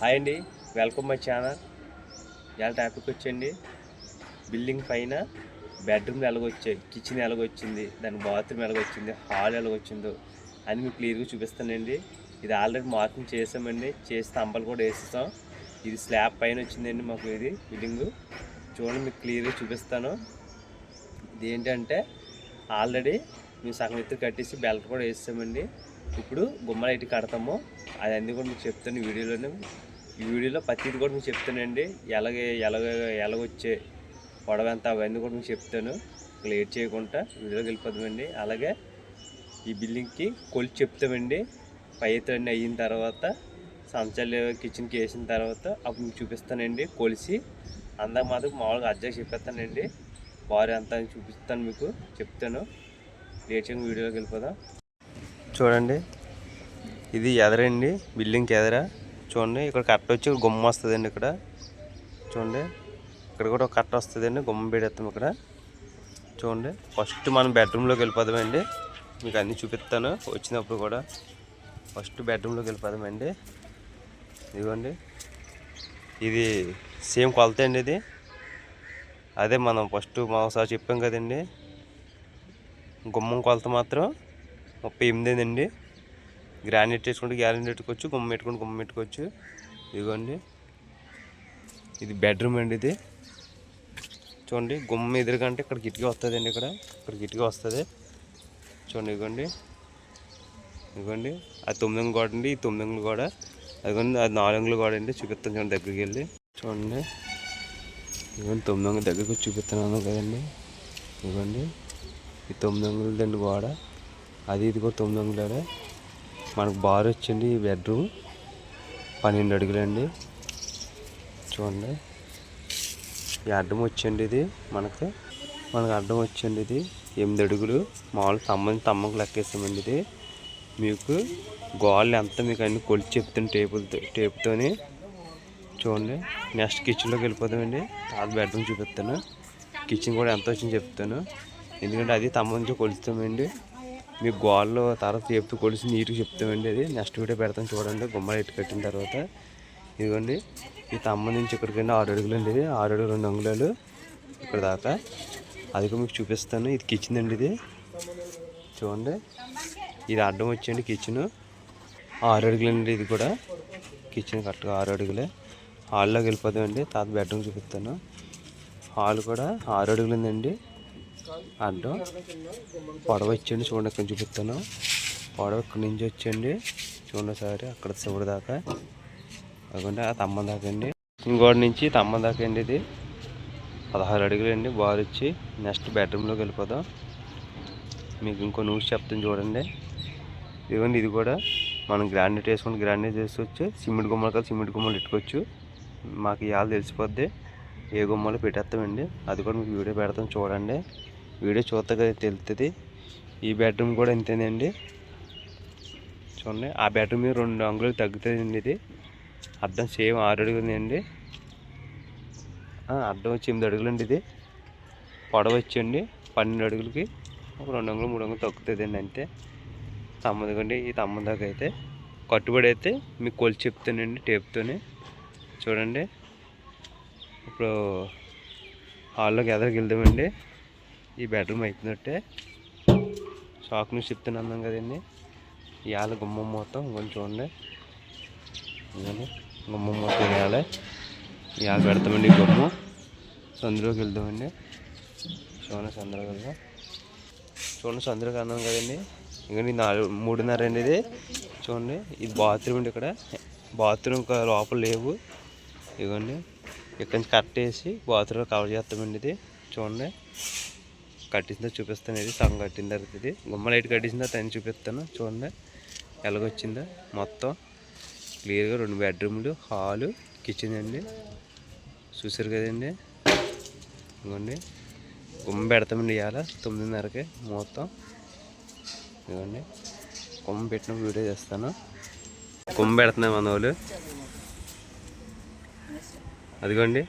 Hi అండి, welcome my channel. ఇవాళ topic వచ్చండి, బిల్డింగ్ పైన బెడ్రూమ్ ఎలాగొచ్చాయి, కిచెన్ ఎలాగొచ్చింది, దాని బాత్రూమ్ ఎలాగొచ్చింది, హాల్ ఎలాగొచ్చిందో అని మీకు క్లియర్గా చూపిస్తానండి. ఇది ఆల్రెడీ మార్కింగ్ చేసామండి, చేసి స్తంభాలు కూడా వేసేసాం. ఇది స్లాబ్ పైన వచ్చిందండి మాకు. ఇది బిల్డింగు చూడండి, మీకు క్లియర్గా చూపిస్తాను. ఇది ఏంటంటే ఆల్రెడీ మేము సగం ఎత్తు కట్టేసి బెల్ట్ కూడా వేసామండి. ఇప్పుడు గుమ్మలు అయితే కడతాము. అది అన్నీ కూడా మీకు చెప్తాను ఈ వీడియోలో ప్రతిది కూడా మీకు చెప్తానండి. ఎలాగొచ్చే పొడవ ఎంత అవన్నీ కూడా మీకు చెప్తాను. లేట్ చేయకుండా వీడియోకి వెళ్ళిపోతామండి. అలాగే ఈ బిల్డింగ్కి కొలిచి చెప్తామండి. పై ఎత్తులన్నీ అయిన తర్వాత సంచాలు కిచెన్కి వేసిన తర్వాత అప్పుడు మీకు చూపిస్తానండి. కొలిసి అందాక మాత్రం మామూలుగా అడ్జస్ట్ చెప్పేస్తానండి. బారు ఎంత అని చూపిస్తాను, మీకు చెప్తాను. లేట్ చేయకుండా వీడియోకి వెళ్ళిపోదాం. చూడండి, ఇది ఎదరండి, బిల్డింగ్కి ఎదర. చూడండి, ఇక్కడ కట్ట వచ్చి గుమ్మ వస్తుందండి. ఇక్కడ చూడండి, ఇక్కడ కూడా ఒక కట్ట వస్తుందండి. గుమ్మ పెడతాం ఇక్కడ. చూడండి, ఫస్ట్ మనం బెడ్రూమ్లోకి వెళ్ళిపోదామండి. మీకు అన్నీ చూపిస్తాను వచ్చినప్పుడు కూడా. ఫస్ట్ బెడ్రూమ్లోకి వెళ్ళిపోదామండి. ఇదిగోండి, ఇది సేమ్ కొలత అండి. ఇది అదే మనం ఫస్ట్ ఒకసారి చెప్పాం కదండి. గుమ్మం కొలత మాత్రం 38 అండి. గ్రానైట్ వేసుకుంటే గ్రానైట్ పెట్టుకోవచ్చు, గుమ్మ పెట్టుకుంటే గుమ్మ పెట్టుకోవచ్చు. ఇదిగోండి, ఇది బెడ్రూమ్ అండి. ఇది చూడండి, గుమ్మ ఎదురుకంటే ఇక్కడ కిటికీ వస్తుందండి. ఇక్కడ కిటికీ వస్తుంది. చూడండి, ఇదిగోండి అది 9 అంగుళం గోడ అండి. ఈ 9 అంగుళం గోడ. అదిగోండి, అది 4 అంగుళం గోడ అండి. చూపిస్తాను చూడండి, దగ్గరికి వెళ్ళి చూడండి. ఇదిగోండి, 9 అంగుళం దగ్గరికి వచ్చి చూపిస్తున్నాను కదండి. ఇదిగోండి, ఈ 9 అంగుళం గోడ. ఇది కూడా 9 అంగుళాలే. మనకు బార్ వచ్చింది. ఈ బెడ్రూమ్ 12 అడుగులండి. చూడండి, ఈ అడ్డం వచ్చండి. ఇది మనకు అడ్డం వచ్చండి. ఇది 8 అడుగులు. మామూలు తమ్మకు లెక్కేస్తామండి. ఇది మీకు గోళ్ళు ఎంత మీకు అన్ని కొలిచి చెప్తాను టేపుతోని. చూడండి, నెక్స్ట్ కిచెన్లోకి వెళ్ళిపోతామండి. అది బెడ్రూమ్ చూపిస్తాను. కిచెన్ కూడా ఎంత వచ్చింది చెప్తాను. ఎందుకంటే అది తమ్మ నుంచి కొలుస్తామండి. మీకు గోళ్ళు తర్వాత టేపుతో కొలిసి నీట్గా చెప్తామండి. అది నెక్స్ట్ వీడియో పెడతాను చూడండి. గుమ్మలు ఎట్టు కట్టిన తర్వాత ఇదిగోండి, ఈ తమ్మ నుంచి ఇక్కడికండి 6 అడుగులు అండి. ఇది 6 అడుగులు 2 అంగుళాలు ఇక్కడ దాకా. అది కూడా మీకు చూపిస్తాను. ఇది కిచెన్ అండి. ఇది చూడండి, ఇది అడ్డం వచ్చండి. కిచెన్ 6 అడుగులండి. ఇది కూడా కిచెన్ కరెక్ట్గా 6 అడుగులే. హాల్లోకి వెళ్ళిపోతామండి. తర్వాత బెడ్రూమ్ చూపిస్తాను. హాల్ కూడా 6 అడుగులు ఉందండి. అడ్డం పొడవ వచ్చండి. చూడండి, ఇక్కడ చూపిస్తాను. పొడవ ఇక్కడి నుంచి వచ్చండి. చూడండి సరే, అక్కడ శివుడు దాకా. అదిగోండి, ఆ తమ్మ దాకా అండి. ఇంకోటి నుంచి తమ్మ దాకా అండి. ఇది 16 అడుగులు అండి. బార్ వచ్చి నెక్స్ట్ బెడ్రూమ్లోకి వెళ్ళిపోదాం. మీకు ఇంకో న్యూస్ చెప్తాను చూడండి. ఇదిగోండి, ఇది కూడా మనం గ్రానైట్ వేసుకుంటే గ్రానైట్ వేసుకోవచ్చు. సిమెంట్ గుమ్మలు కాదు సిమెంట్ గుమ్మలు పెట్టుకోవచ్చు. మాకు ఇవాళ తెలిసిపోద్ది ఏ గుమ్మలో పెట్టేస్తామండి. అది కూడా మీకు వీడియో పెడతాం చూడండి. వీడియో చూస్తే కదా తెలుస్తుంది. ఈ బెడ్రూమ్ కూడా ఇంతేనండి. చూడండి, ఆ బెడ్రూమ్ మీద 2 అంగుళాలు తగ్గుతుందండి. ఇది అద్దం సేమ్ 6 అడుగులు అండి. అద్దం వచ్చి 8 అడుగులు అండి. ఇది పొడవ వచ్చండి 12 అడుగులకి ఒక 2 అంగుళం 3 అంగుళం తగ్గుతుందండి అంతే. తమ్మదిగండి, ఈ తమ్మ దాకా అయితే కట్టుబడి అయితే మీకు కొలిచి చెప్తానండి టేప్తోనే. చూడండి, ఇప్పుడు హాల్లోకి ఎదరికి వెళ్దామండి. ఈ బెడ్రూమ్ అయిపోయినట్టే. షాక్ న్యూస్ చెప్తున్నాను కదండి. ఇవాళ గుమ్మం మొత్తం కొంచెం చూడండి. గుమ్మం మొత్తం ఇవాళ పెడతామండి. గుమ్మం సందులోకి వెళ్దామండి. చూడండి, సందులోకి వెళ్దాం. చూడండి, సందులోకి అన్నాం కదండి. ఇంకండి 3:30 అండి. ఇది చూడండి, ఇది బాత్రూమ్ అండి. ఇక్కడ బాత్రూమ్ లోపల లేవు. ఇదిగోండి, ఇక్కడ నుంచి కట్టేసి బాత్రూమ్ కవర్ చేస్తామండి. ఇది చూడండి, కట్టిందో చూపిస్తాను. ఇది సగం కట్టిన తర్వాత ఇది గుమ్మ లైట్ కట్టించిందో తను చూపిస్తాను. చూడండి ఎలాగొచ్చిందో మొత్తం క్లియర్గా. 2 బెడ్రూమ్లు, హాలు, కిచెన్ అండి. చూసారు కదండి. ఇదిగోండి, గుమ్మ పెడతామండి ఇవాళ 9:30కి మొత్తం. ఇదిగోండి, గుమ్మ పెట్టిన వీడియో చేస్తాను. గుమ్మ పెడుతున్నాం మన వాళ్ళు. అదిగోండి,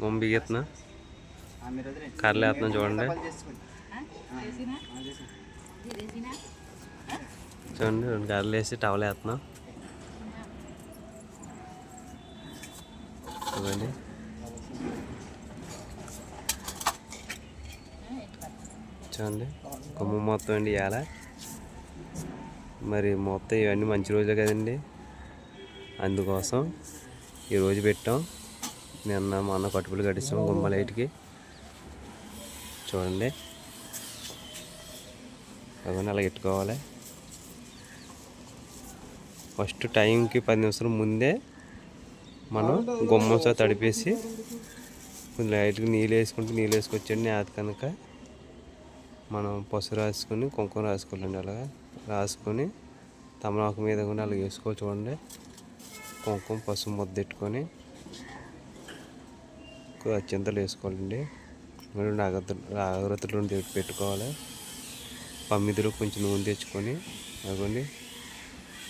గుమ్మ బిగెత్తున్నా, కర్రలు వేస్తున్నాం చూడండి. చూడండి 2 కర్రలు వేసి టవల్ వేస్తున్నాం. ఇవ్వండి. చూడండి గుమ్మం మొత్తం అండి ఇవాళ. మరి మొత్తం ఇవన్నీ మంచి రోజులే కదండి, అందుకోసం ఈరోజు పెట్టాం. నిన్న మొన్న కట్టుబడులు కట్టిస్తాం గుమ్మలైట్కి. చూడండి అవన్నీ అలా పెట్టుకోవాలి. ఫస్ట్ టైంకి 10 నిమిషాల ముందే మనం గుమ్మంతో తడిపేసి కొంచెం లైట్గా నీళ్ళు వేసుకొచ్చండి. నేత కనుక మనం పసుపు రాసుకొని కుంకుమ రాసుకోవాలండి. అలాగా రాసుకొని తమలపాకు మీద కూడా అలా వేసుకో. చూడండి కుంకుమ పసుపు ముద్దెట్టుకొని అత్యంతలు వేసుకోవాలండి. మరి అగరత్తులు పెట్టుకోవాలి. పమ్మిదిలో కొంచెం నూనె తెచ్చుకొని అదిగోండి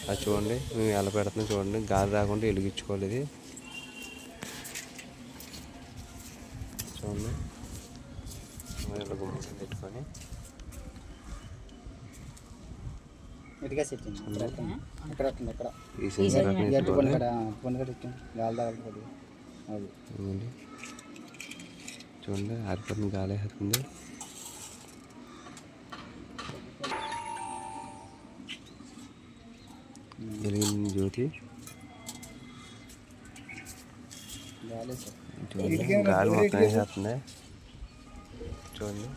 అది చూడండి మేము ఎలా పెడుతున్నాం చూడండి. గాలి రాకుండా వెలిగించుకోవాలి. ఇది చూడండి ఇలా గుమ్మ పెట్టుకొని చూడండి ఆరిపోతుంది, గాలి వేస్తుంది. వెలిగింది జ్యోతి. గాలి మొత్తం వేసేస్తుంది. చూడండి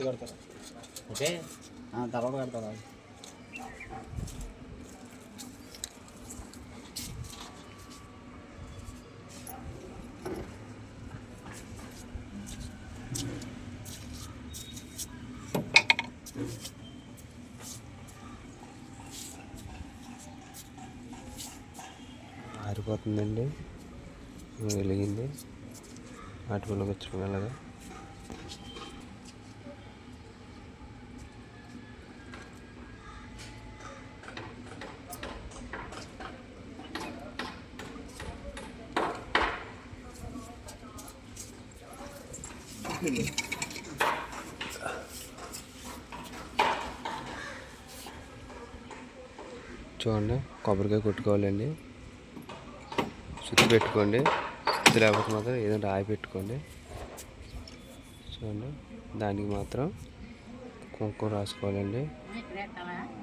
కడతారా? ఓకే తర్వాత కడతారా? ఆరిపోతుందండి, వెలిగింది. అటువలో వచ్చుకుని అలాగా చూడండి. కొబ్బరికాయ కొట్టుకోవాలండి. చుట్టూ పెట్టుకోండి. చుట్టూ లేకపోతే మాత్రం ఏదైనా రాయి పెట్టుకోండి. చూడండి దానికి మాత్రం కుంకుమ రాసుకోవాలండి.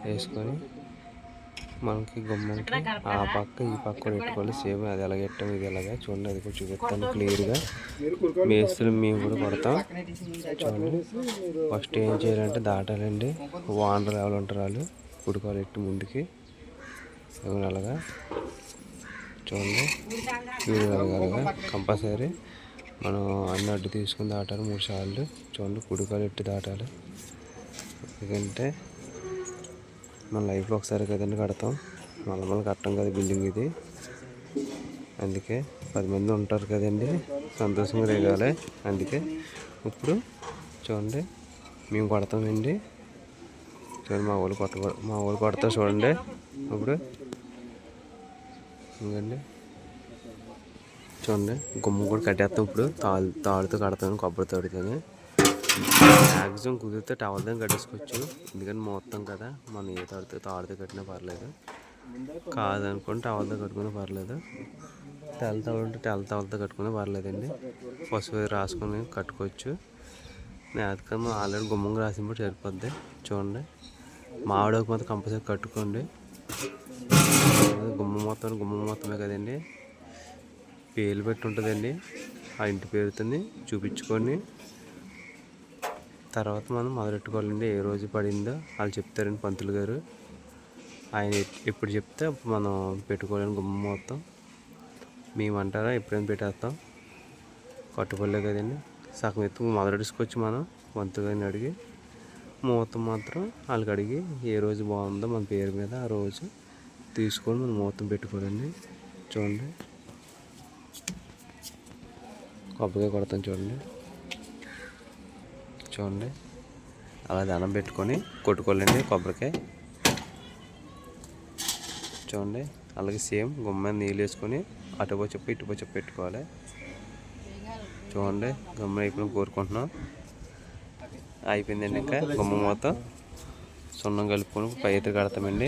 వేసుకొని మనకి గుమ్మంకి ఆ పక్క ఈ పక్క కూడా పెట్టుకోవాలి. సేమ్ అది ఎలాగ పెట్టాము ఇది ఎలాగా చూడండి. అది కూడా చూపిస్తాను క్లియర్గా. మేస్తులు మేము కూడా కొడతాం. చూడండి ఫస్ట్ ఏం చేయాలంటే దాటాలండి. వానరు ఎవరు ఉంటారు వాళ్ళు పుడుకోవాలి ఎట్టు ముందుకి అలాగా. చూడండి మీరు అలాగా కంపల్సరీ మనం అన్ని అడ్డు తీసుకుని దాటాలి 3 సార్లు. చూడండి పుడుకోవాలి ఎట్టు దాటాలి. ఎందుకంటే మన లైఫ్లో ఒకసారి కదండి కడతాం, మళ్ళీ కట్టం కదా బిల్డింగ్ ఇది. అందుకే 10 మంది ఉంటారు కదండి, సంతోషంగా రేగాలి. అందుకే ఇప్పుడు చూడండి మేము కొడతామండి. చూడండి మా వాళ్ళు కొడతా చూడండి. ఇప్పుడు ఇంకండి చూడండి గుమ్మ కూడా కట్టేస్తాం. ఇప్పుడు తాడుతో కడతాను, కొబ్బరి తాడుతోనే. మ్యాక్సిమం కుదిరితే టవల్తో కట్టేసుకోవచ్చు. ఎందుకంటే మొత్తం కదా, మనం ఏ తాడుతో కట్టినా పర్లేదు. కాదనుకోండి టవల్తో కట్టుకున్నా పర్లేదు. తెల్ల తవలు ఉంటే తెల్ల తవలతో కట్టుకున్నా పర్లేదండి. పసుపు రాసుకొని కట్టుకోవచ్చు. నేతకమ్మ ఆల్రెడీ గుమ్మంగా రాసినప్పుడు సరిపోద్ది. చూడండి మామిడికి మాత్రం కంపల్సరీ కట్టుకోండి. గుమ్మం మొత్తమే కదండి, పేర్లు పెట్టి ఉంటుందండి. ఆ ఇంటి పేరుతోని చూపించుకొని తర్వాత మనం మొదలెట్టుకోవాలండి. ఏ రోజు పడిందో వాళ్ళు చెప్తారండి పంతులు గారు. ఆయన ఎప్పుడు చెప్తే అప్పుడు మనం పెట్టుకోవాలని గుమ్మం మొత్తం. మేమంటారా ఎప్పుడైనా పెట్టేస్తాం. కట్టుకోలే కదండి, సగం ఎత్తు మొదలెట్టుకోవచ్చు మనం పంతులు గారిని అడిగి. ముహూర్తం మాత్రం వాళ్ళకి అడిగి ఏ రోజు బాగుందో మన పేరు మీద ఆ రోజు తీసుకొని మనం ముహూర్తం పెట్టుకోవాలండి. చూడండి కొబ్బరికాయ కొడతాం చూడండి. చూడండి అలా దండం పెట్టుకొని కొట్టుకోవాలండి కొబ్బరికాయ. చూడండి. అలాగే సేమ్ గుమ్మ నీళ్ళు వేసుకొని అటుపో చెప్పు ఇటుపో చెప్పు పెట్టుకోవాలి. చూడండి గుమ్మ అయిపోయిన కోరుకుంటున్నాం. అయిపోయిందండి. ఇంకా గుమ్మ మొత్తం సున్నం కలుపుకొని పైరు కడతామండి.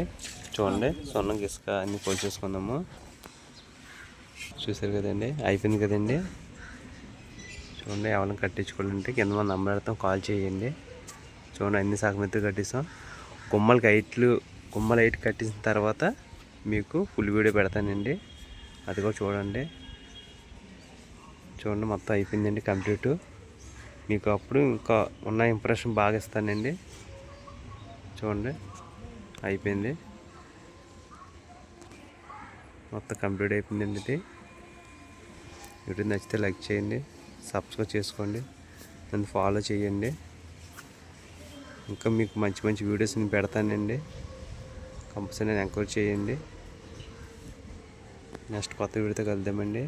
చూడండి సున్నం ఇసుక అన్నీ కొలిచేసుకుందాము. చూసారు కదండి, అయిపోయింది కదండి. చూడండి ఎవరైనా కట్టించుకోవాలంటే కింద మన నంబర్ పెడతాం, కాల్ చేయండి. చూడండి అన్ని సగమెత్తులు కట్టిస్తాం. గుమ్మల హైట్ కట్టించిన తర్వాత మీకు ఫుల్ వీడియో పెడతానండి, అది కూడా చూడండి. చూడండి మొత్తం అయిపోయిందండి కంప్లీట్. మీకు అప్పుడు ఇంకా ఉన్న ఇంప్రెషన్ బాగా ఇస్తానండి. చూడండి అయిపోయింది, మొత్తం కంప్లీట్ అయిపోయిందండి. ఇది వీడియో నచ్చితే లైక్ చేయండి, సబ్స్క్రైబ్ చేసుకోండి, నన్ను ఫాలో చేయండి. ఇంకా మీకు మంచి మంచి వీడియోస్ నేను పెడతానండి, కంపల్సరీ ఎంకరేజ్ చేయండి. నెక్స్ట్ కొత్త వీడియోతో కలుద్దామండి.